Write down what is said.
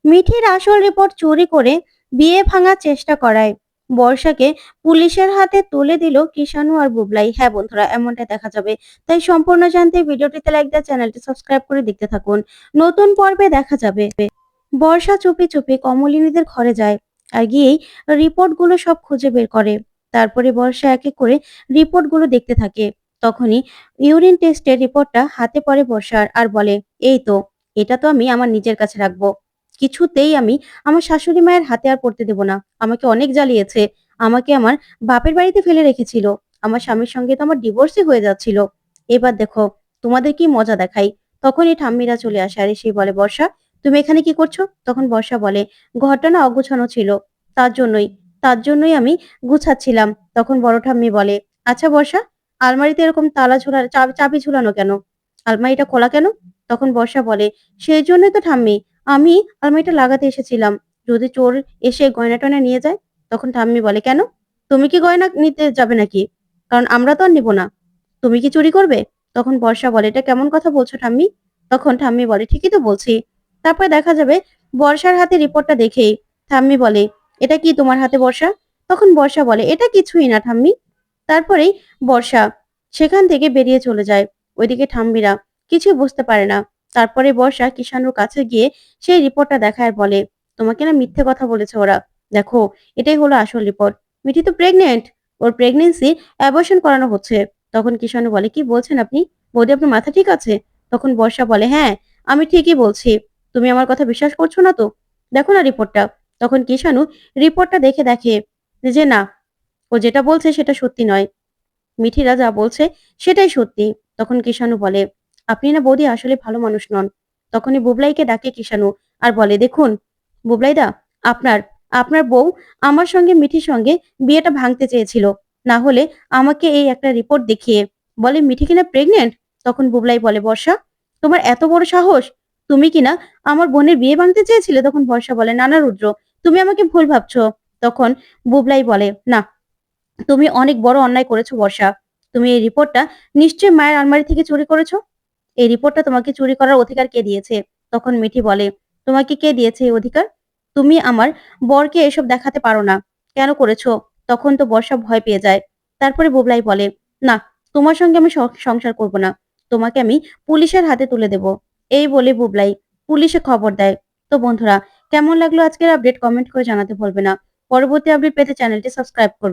মিঠির আসল রিপোর্ট চুরি করে বিয়ে ভাঙার চেষ্টা করায় বর্ষাকে পুলিশের হাতে তুলে দিল কিষাণু আর বুবলাই। হ্যাঁ বন্ধুরা, এমনটা দেখা যাবে। তাই সম্পূর্ণ জানতে ভিডিওটিতে লাইক দিয়ে চ্যানেলটি সাবস্ক্রাইব করে দেখতে থাকুন। নতুন পর্বে দেখা যাবে বর্ষা চুপি চুপি কমলিনীদের ঘরে যায় আর গিয়েই রিপোর্টগুলো সব খুঁজে বের করে। তারপরে বর্ষা এক এক করে রিপোর্টগুলো দেখতে থাকে। তখনই ইউরিন টেস্টের রিপোর্টটা হাতে পড়ে বর্ষার আর বলে, এই তো, এটা তো আমি আমার নিজের কাছে রাখবো। কিছুতেই আমি আমার শাশুড়ি মায়ের হাতে আর পড়তে দেব না। আমাকে অনেক জ্বালিয়েছে। আমাকে আমার বাপের বাড়িতে ফেলে রেখেছিল। আমার স্বামীর সঙ্গে তো আমার ডিভোর্সই হয়ে যাচ্ছিল। এবার দেখো তোমাদের কি মজা দেখাই। তখনই ঠাম্মিরা চলে আসে আর এসেই বলে, বর্ষা তুমি এখানে কি করছো? তখন বর্ষা বলে, ঘরটা না অগোছানো ছিল, তার জন্যই তার জন্যই আমি গুছাচ্ছিলাম। তখন বড় ঠাম্মি বলে, আচ্ছা বর্ষা, আলমারিতে এরকম তালা ঝুলা চাবি ঝুলানো কেন? আলমারিটা খোলা কেন? তখন বর্ষা বলে, সেই জন্যই তো ঠাম্মি, আমি আলমারিটা লাগাতে এসেছিলাম, যদি চোর এসে গয়না টয়না নিয়ে যায়। তখন ঠাম্মি বলে, কেন? তুমি কি গয়না নিতে যাবে নাকি? কারণ আমরা তো আর নিব না। তুমি কি চুরি করবে? তখন বর্ষা বলে, এটা কেমন কথা বলছো ঠাম্মি? তখন ঠাম্মি বলে, ঠিকই তো বলছি। তারপর দেখা যাবে বর্ষার হাতে রিপোর্টটা দেখেই ঠাম্মি বলে, এটা কি তোমার হাতে বর্ষা? তখন বর্ষা বলে, এটা কিছুই না ঠাম্মি। তারপরেই বর্ষা সেখান থেকে বেরিয়ে চলে যায়। ওইদিকে ঠাম্মিরা কিছুই বুঝতে পারে না। তারপরে বর্ষা কিষাণুর কাছে গিয়ে সেই রিপোর্টটা দেখায় আর বলে, তোমাকে না মিথ্যে কথা বলেছে ওরা। দেখো, এটাই হলো আসল রিপোর্ট। মিঠি তো প্রেগনেন্ট। ওর প্রেগনেন্সি অ্যাবর্শন করানো হচ্ছে। তখন কিষাণু বলে, কি বলছেন আপনি? বৌদি, আপনার মাথা ঠিক আছে? তখন বর্ষা বলে, হ্যাঁ, আমি ঠিকই বলছি। তুমি আমার কথা বিশ্বাস করছো না তো? দেখো না রিপোর্টটা। তখন কিষাণু রিপোর্টটা দেখে যে না, ও যেটা বলছে সেটা সত্যি নয়। মিঠিরা যা বলছে সেটাই সত্যি। তখন কিষাণু বলে, আপনি না বৌদি আসলে ভালো মানুষ নন। তখনই বুবলাইকে ডাকে কিষাণু আর বলে, দেখুন বুবলাইদা, আপনার আপনার বউ আমার সঙ্গে মিঠির সঙ্গে বিয়েটা ভাঙতে চেয়েছিল। না হলে আমাকে এই একটা রিপোর্ট দেখিয়ে বলে মিঠি কিনা প্রেগনেন্ট। তখন বুবলাই বলে, বর্ষা, তোমার এত বড় সাহস! তুমি কিনা আমার বোনের বিয়ে ভাঙতে চেয়েছিলে? তখন বর্ষা বলে, না না রুদ্র, তুমি আমাকে ভুল ভাবছো। তখন বুবলাই বলে, না, তুমি অনেক বড় অন্যায় করেছো বর্ষা। তুমি এই রিপোর্টটা নিশ্চয়ই মায়ের আলমারি থেকে চুরি করেছো। এই রিপোর্টটা তোমাকে চুরি করার অধিকার কে দিয়েছে? তখন মিঠি বলে, তোমাকে কে দিয়েছে এই অধিকার? তুমি আমার বরকে এসব দেখাতে পারো না। কেন করেছো? তখন তো বর্ষা ভয় পেয়ে যায়। তারপরে বুবলাই বলে, না, তোমার সঙ্গে আমি সংসার করব না। তোমাকে আমি পুলিশের হাতে তুলে দেব। এই বলে বুবলাই পুলিশে খবর দেয়। তো বন্ধুরা, কেমন লাগলো আজকের আপডেট কমেন্ট করে জানাতে ভুলবে না। পরবর্তী আপডেট পেতে চ্যানেলটি সাবস্ক্রাইব করবে।